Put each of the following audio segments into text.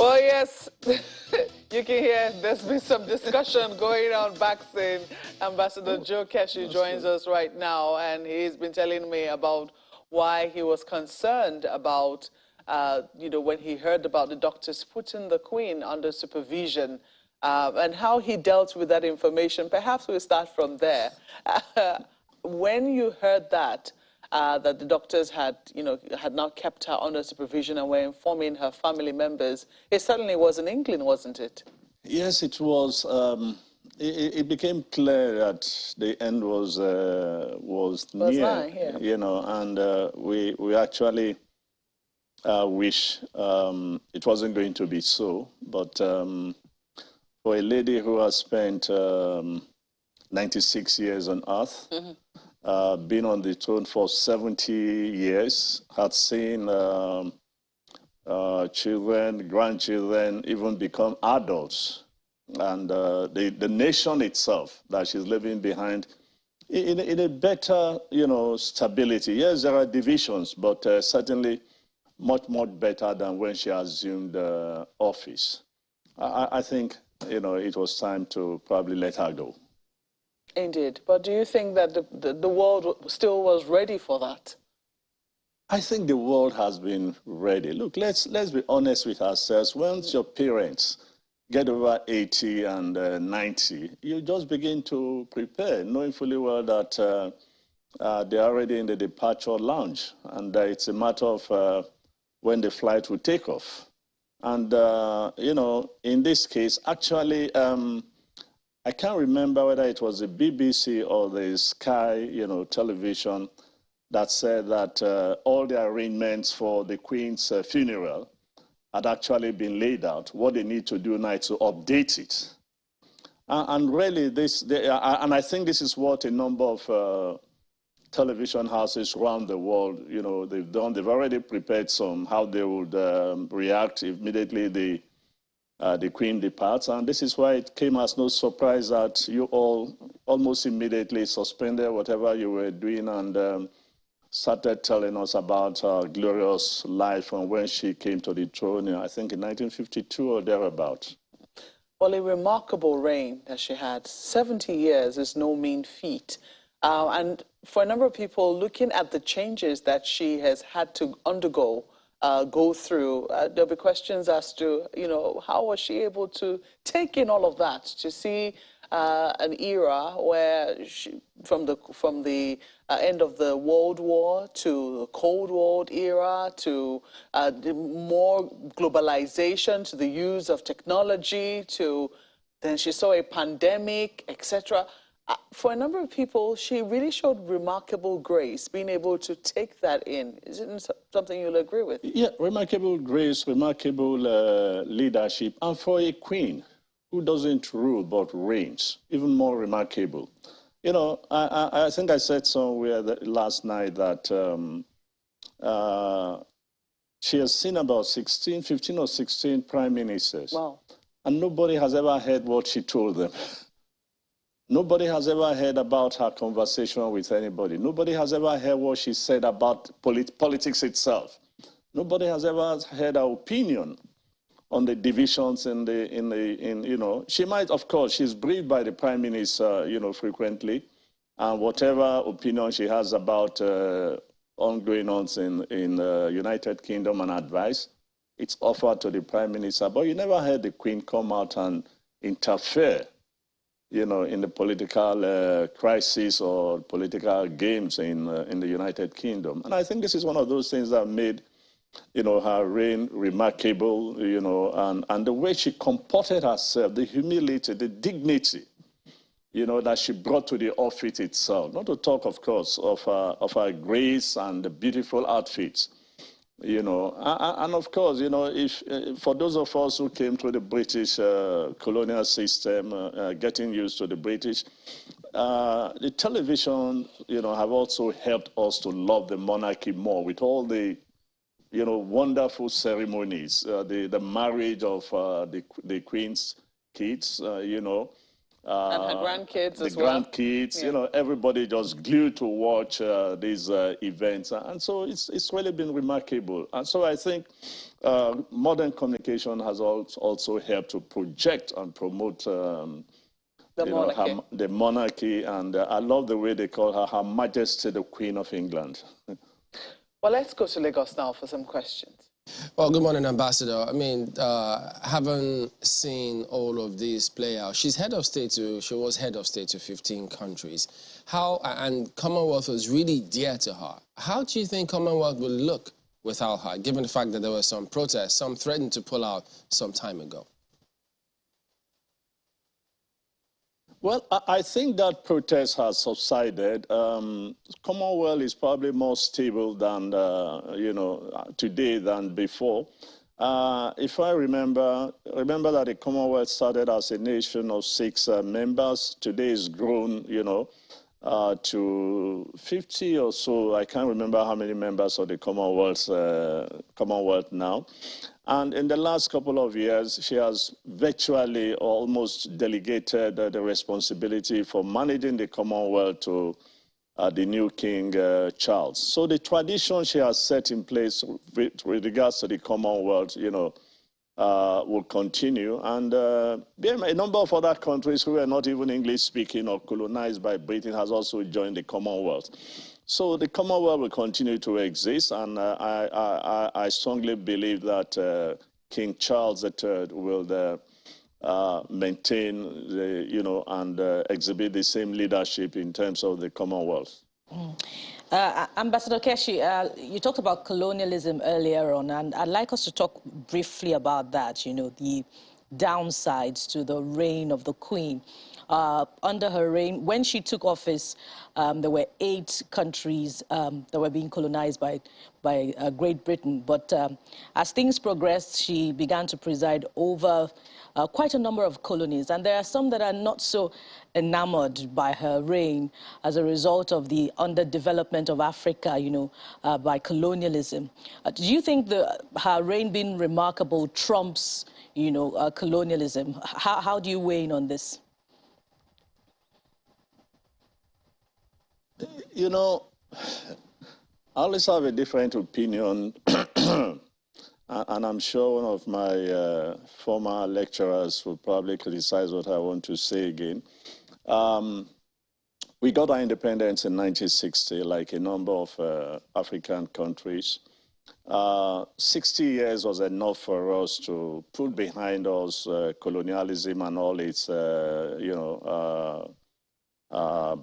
Well, yes, you can hear there's been some discussion going on backstage. Ambassador Joe Keshi joins us right now, and he's been telling me about why he was concerned about, when he heard about the doctors putting the Queen under supervision and how he dealt with that information. Perhaps we'll start from there. When you heard that, that the doctors had, had not kept her under supervision and were informing her family members, it certainly was in England, wasn't it? Yes, it was. It became clear that the end was near, yeah. and we actually wish it wasn't going to be so. But for a lady who has spent 96 years on Earth, been on the throne for 70 years, had seen children, grandchildren, even become adults. And the nation itself that she's leaving behind in a better, stability. Yes, there are divisions, but certainly much, much better than when she assumed office. I think, it was time to probably let her go. Indeed. But do you think that the world still was ready for that? I think the world has been ready. Look, let's be honest with ourselves. Once your parents get over 80 and 90, you just begin to prepare, knowing fully well that they're already in the departure lounge, and it's a matter of when the flight will take off. And, in this case, actually, I can't remember whether it was the BBC or the Sky, television, that said that all the arrangements for the Queen's funeral had actually been laid out. What they need to do now is to update it. And really, and I think this is what a number of television houses around the world, they've done. They've already prepared how they would react immediately the Queen departs. And this is why it came as no surprise that you all almost immediately suspended whatever you were doing and started telling us about her glorious life from when she came to the throne, I think in 1952 or thereabout. Well, a remarkable reign that she had. 70 years is no mean feat. And for a number of people, looking at the changes that she has had to undergo, go through, there'll be questions as to, how was she able to take in all of that, to see an era where from the end of the World War to the Cold War era to the more globalization, to the use of technology, to then she saw a pandemic, etc. For a number of people, she really showed remarkable grace, being able to take that in. Isn't it something you'll agree with? Yeah, remarkable grace, remarkable leadership, and for a queen who doesn't rule but reigns, even more remarkable. I think I said somewhere last night that she has seen about 15 or 16 prime ministers. Wow. And nobody has ever heard what she told them. Nobody has ever heard about her conversation with anybody. Nobody has ever heard what she said about politics itself. Nobody has ever heard her opinion on the divisions she might, of course, she's briefed by the prime minister, frequently, and whatever opinion she has about ongoing-ons in United Kingdom and advice, it's offered to the prime minister. But you never heard the Queen come out and interfere, in the political crisis or political games in the United Kingdom. And I think this is one of those things that made her reign remarkable, and the way she comported herself, the humility, the dignity, that she brought to the office itself. Not to talk, of course, of her grace and the beautiful outfits, and of course, if for those of us who came through the British colonial system, getting used to the British, the television, have also helped us to love the monarchy more with all the wonderful ceremonies, the marriage of the Queen's kids, And her grandkids the as well. grandkids, Yeah. everybody just glued to watch these events. And so it's really been remarkable. And so I think modern communication has also helped to project and promote The monarchy. the monarchy. And I love the way they call her Her Majesty the Queen of England. Well, let's go to Lagos now for some questions. Well, good morning, Ambassador. I mean, having seen all of this play out, she was head of state to 15 countries. And Commonwealth was really dear to her. How do you think Commonwealth will look without her, given the fact that there were some protests, some threatened to pull out some time ago? Well, I think that protest has subsided. Commonwealth is probably more stable than, today than before. If I remember that the Commonwealth started as a nation of 6 members. Today it's grown, to 50 or so. I can't remember how many members of the Commonwealth now. And in the last couple of years, she has virtually almost delegated the responsibility for managing the Commonwealth to the new King Charles. So the tradition she has set in place with regards to the Commonwealth, will continue. And there are a number of other countries who are not even English speaking or colonized by Britain has also joined the Commonwealth. So the Commonwealth will continue to exist, and I strongly believe that King Charles III will maintain and exhibit the same leadership in terms of the Commonwealth. Ambassador Keshi, you talked about colonialism earlier on, and I'd like us to talk briefly about that, the downsides to the reign of the Queen. Under her reign, when she took office, there were 8 countries that were being colonized by Great Britain. But as things progressed, she began to preside over quite a number of colonies. And there are some that are not so enamored by her reign as a result of the underdevelopment of Africa, by colonialism. Do you think her reign being remarkable trumps, colonialism? How do you weigh in on this? I always have a different opinion, and I'm sure one of my former lecturers will probably criticize what I want to say again. We got our independence in 1960, like a number of African countries. 60 years was enough for us to put behind us colonialism and all its,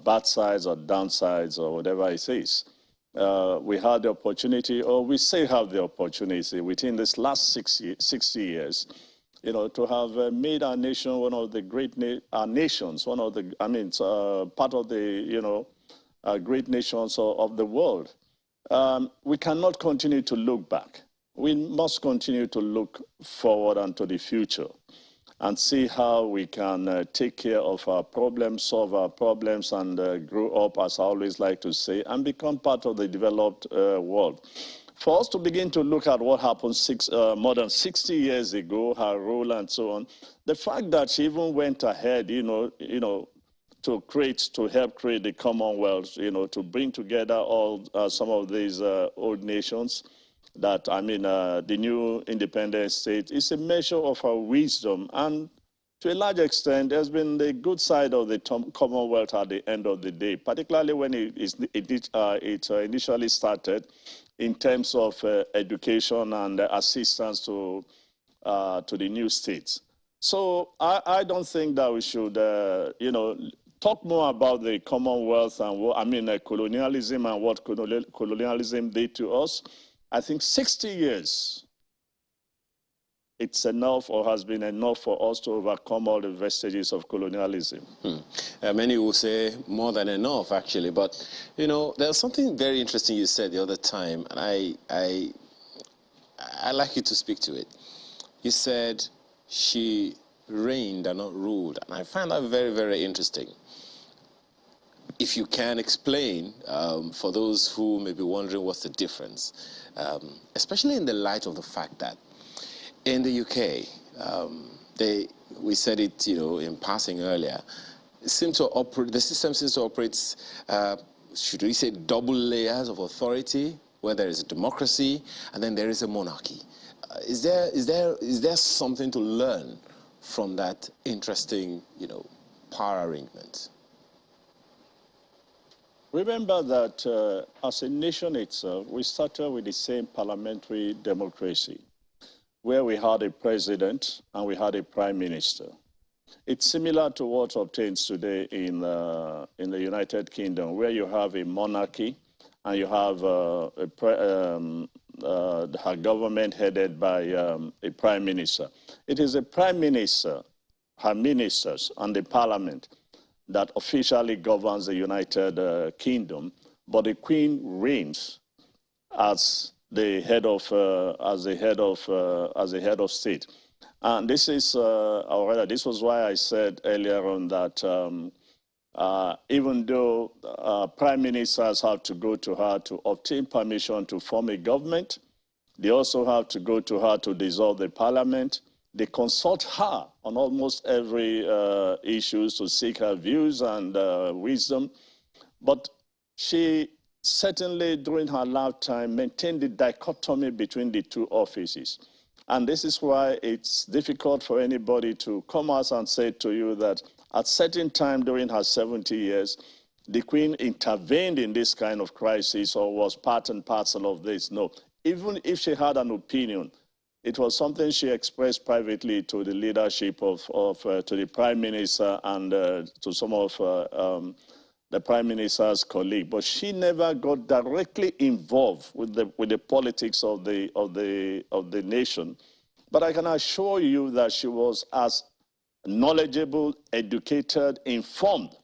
bad sides or downsides or whatever it is. We had the opportunity, or we still have the opportunity within this last 60 years, to have made our nation one of the great nations, part of the, great nations of the world. We cannot continue to look back. We must continue to look forward and to the future and see how we can take care of our problems, solve our problems, and grow up, as I always like to say, and become part of the developed world. For us to begin to look at what happened more than 60 years ago, her role and so on, the fact that she even went ahead, to help create the Commonwealth, to bring together all some of these old nations, that, the new independent state is a measure of our wisdom. And to a large extent, there's been the good side of the Commonwealth at the end of the day, particularly when it initially started in terms of education and assistance to the new states. So I don't think that we should, talk more about the Commonwealth and colonialism and what colonialism did to us. I think 60 years, it's enough or has been enough for us to overcome all the vestiges of colonialism. Many will say more than enough, actually. But, there's something very interesting you said the other time, and I'd like you to speak to it. You said she reigned and not ruled, and I find that very, very interesting. If you can explain, for those who may be wondering what's the difference, especially in the light of the fact that in the UK, we said it, in passing earlier, seem to operate, the system seems to operate, should we say, double layers of authority, where there is a democracy and then there is a monarchy. Is there something to learn from that interesting, power arrangement? Remember that as a nation itself, we started with the same parliamentary democracy, where we had a president and we had a prime minister. It's similar to what obtains today in the United Kingdom, where you have a monarchy and you have a government headed by a prime minister. It is a prime minister, her ministers, and the parliament that officially governs the United Kingdom, but the Queen reigns as the head of state. And this is, or rather, this was why I said earlier on that even though prime ministers have to go to her to obtain permission to form a government, they also have to go to her to dissolve the parliament. They consult her on almost every issue to seek her views and wisdom. But she certainly, during her lifetime, maintained the dichotomy between the two offices. And this is why it's difficult for anybody to come out and say to you that at certain time during her 70 years, the Queen intervened in this kind of crisis or was part and parcel of this. No, even if she had an opinion, it was something she expressed privately to the leadership to the Prime Minister and to some of the Prime Minister's colleagues. But she never got directly involved with the politics of the nation. But I can assure you that she was as knowledgeable, educated, informed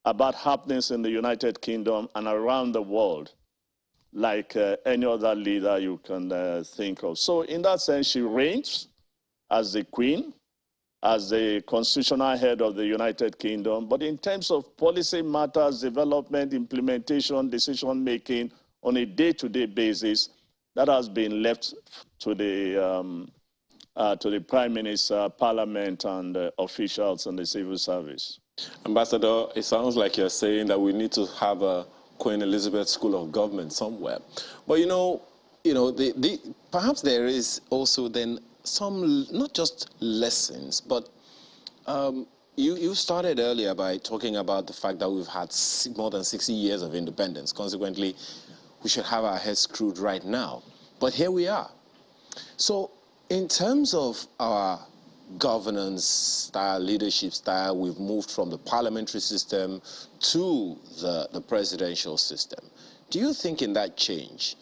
about happenings in the United Kingdom and around the world like any other leader you can think of. So in that sense, she reigns as the Queen, as the constitutional head of the United Kingdom. But in terms of policy matters, development, implementation, decision-making on a day-to-day basis, that has been left to the Prime Minister, Parliament, and officials and the civil service. Ambassador, it sounds like you're saying that we need to have a Queen Elizabeth School of Government somewhere. But perhaps there is also then some, not just lessons, but you started earlier by talking about the fact that we've had more than 60 years of independence. Consequently, we should have our heads screwed right now. But here we are. So in terms of our governance style, leadership style, we've moved from the parliamentary system to the presidential system. Do you think in that change,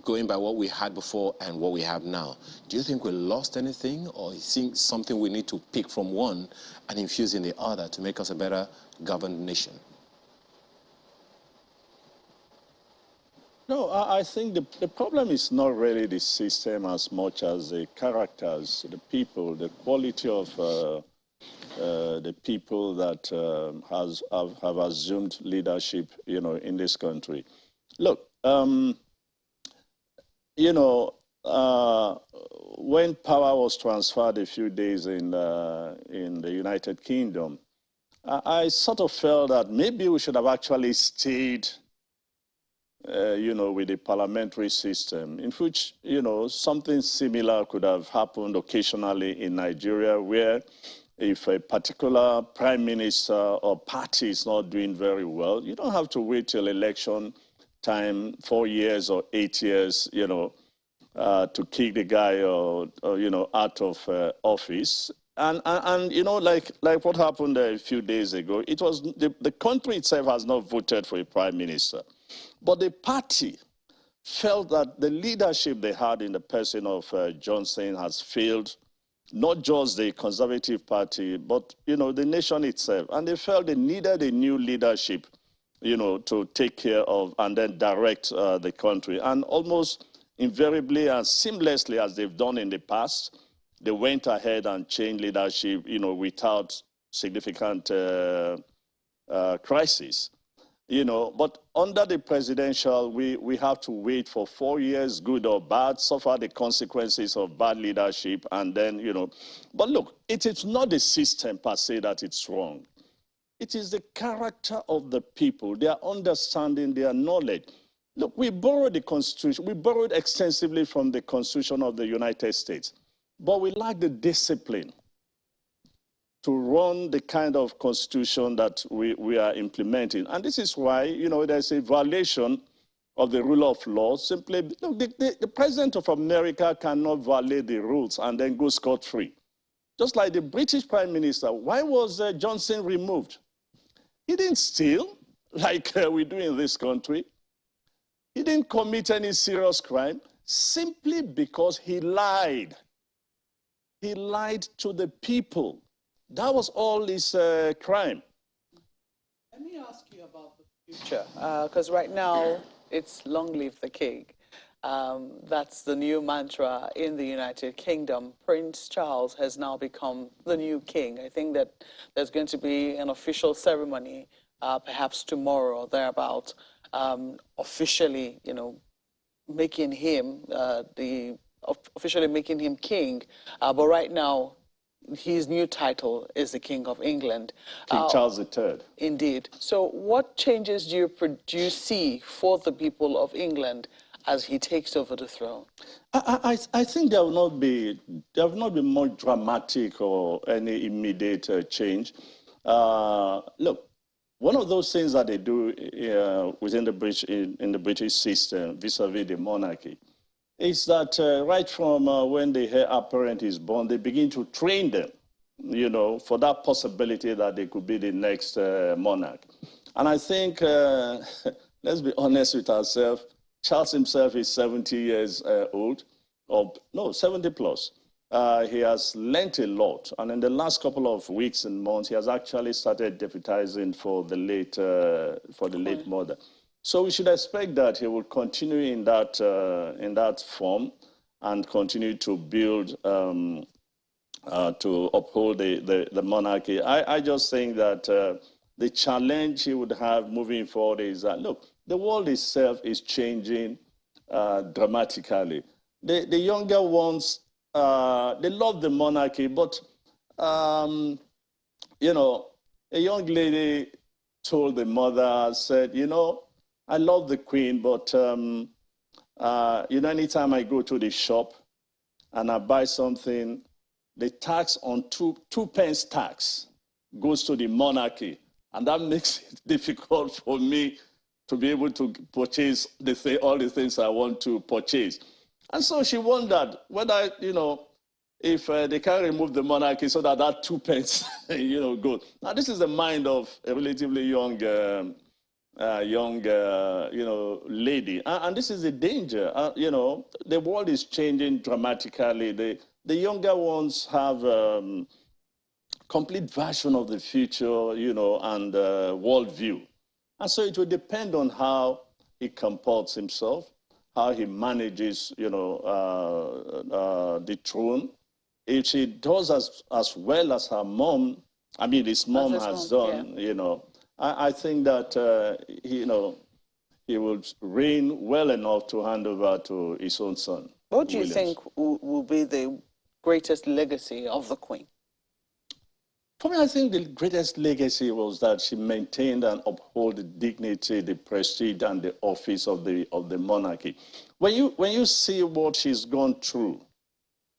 going by what we had before and what we have now, do you think we lost anything, or you think something we need to pick from one and infuse in the other to make us a better governed nation? No, I think the problem is not really the system as much as the characters, the people, the quality of the people that have assumed leadership, in this country. Look, when power was transferred a few days in the United Kingdom, I sort of felt that maybe we should have actually stayed with the parliamentary system, in which, something similar could have happened occasionally in Nigeria, where if a particular prime minister or party is not doing very well, you don't have to wait till election time, 4 years or 8 years, to kick the guy out of office. And like what happened a few days ago, it was the country itself has not voted for a prime minister. But the party felt that the leadership they had in the person of Johnson has failed, not just the Conservative Party, but, the nation itself. And they felt they needed a new leadership, to take care of and then direct the country. And almost invariably and seamlessly, as they've done in the past, they went ahead and changed leadership, without significant crisis. But under the presidential, we have to wait for 4 years, good or bad, suffer the consequences of bad leadership, and then, But look, it is not the system per se that it's wrong. It is the character of the people, their understanding, their knowledge. Look, we borrowed the Constitution. We borrowed extensively from the Constitution of the United States, but we lack the discipline to run the kind of constitution that we are implementing. And this is why, there's a violation of the rule of law. Simply, look, the president of America cannot violate the rules and then go scot-free. Just like the British Prime Minister, why was Johnson removed? He didn't steal, like we do in this country. He didn't commit any serious crime, simply because he lied. He lied to the people. That was all his crime. Let me ask you about the future, because right now it's long live the king. That's the new mantra in the United Kingdom. Prince Charles has now become the new king. I think that there's going to be an official ceremony, perhaps tomorrow or thereabout, officially, making him officially making him king. But right now, his new title is the King of England. King Charles III. Indeed. So what changes do you see for the people of England as he takes over the throne? I think there will not be more dramatic or any immediate change. Look, one of those things that they do within in the British system vis-a-vis the monarchy is that right from when the heir apparent is born, they begin to train them, for that possibility that they could be the next monarch. And I think, let's be honest with ourselves, Charles himself is 70 years old, or no, 70 plus. He has learnt a lot, and in the last couple of weeks and months, he has actually started deputizing for the late mother. So we should expect that he will continue in that form and continue to build, to uphold the monarchy. I just think that the challenge he would have moving forward is that, look, the world itself is changing dramatically. The younger ones, they love the monarchy, but, a young lady told the mother, said, I love the Queen, but, anytime I go to the shop and I buy something, the tax on two pence tax goes to the monarchy. And that makes it difficult for me to be able to purchase all the things I want to purchase. And so she wondered whether, if they can remove the monarchy so that 2 pence, goes. Now, this is the mind of a relatively young lady. And this is the danger. The world is changing dramatically. The younger ones have complete version of the future, and worldview. And so it will depend on how he comports himself, how he manages, the throne. If she does as well as her mom, his mom has done, yeah. I think that, he will reign well enough to hand over to his own son. What do you think will be the greatest legacy of the Queen? For me, I think the greatest legacy was that she maintained and upheld the dignity, the prestige, and the office of the monarchy. When you see what she's gone through,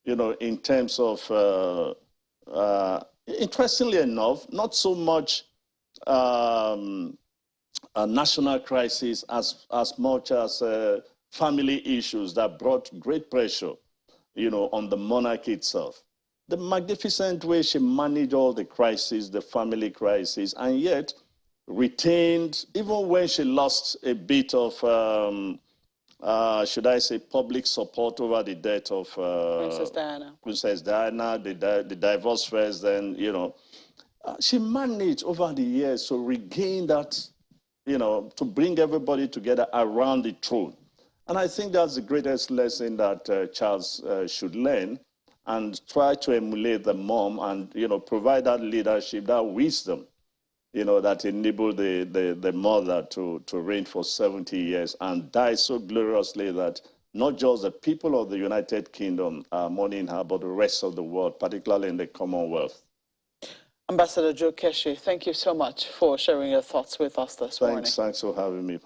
in terms of, interestingly enough, not so much a national crisis as much as family issues that brought great pressure, on the monarchy itself. The magnificent way she managed all the crises, the family crisis, and yet retained, even when she lost a bit of, should I say, public support over the death of Princess Diana, the divorce first, then, she managed over the years to regain that, to bring everybody together around the throne. And I think that's the greatest lesson that Charles should learn, and try to emulate the mom and, provide that leadership, that wisdom, that enabled the mother to reign for 70 years and die so gloriously that not just the people of the United Kingdom are mourning her, but the rest of the world, particularly in the Commonwealth. Ambassador Joe Keshi, thank you so much for sharing your thoughts with us this morning. Thanks for having me.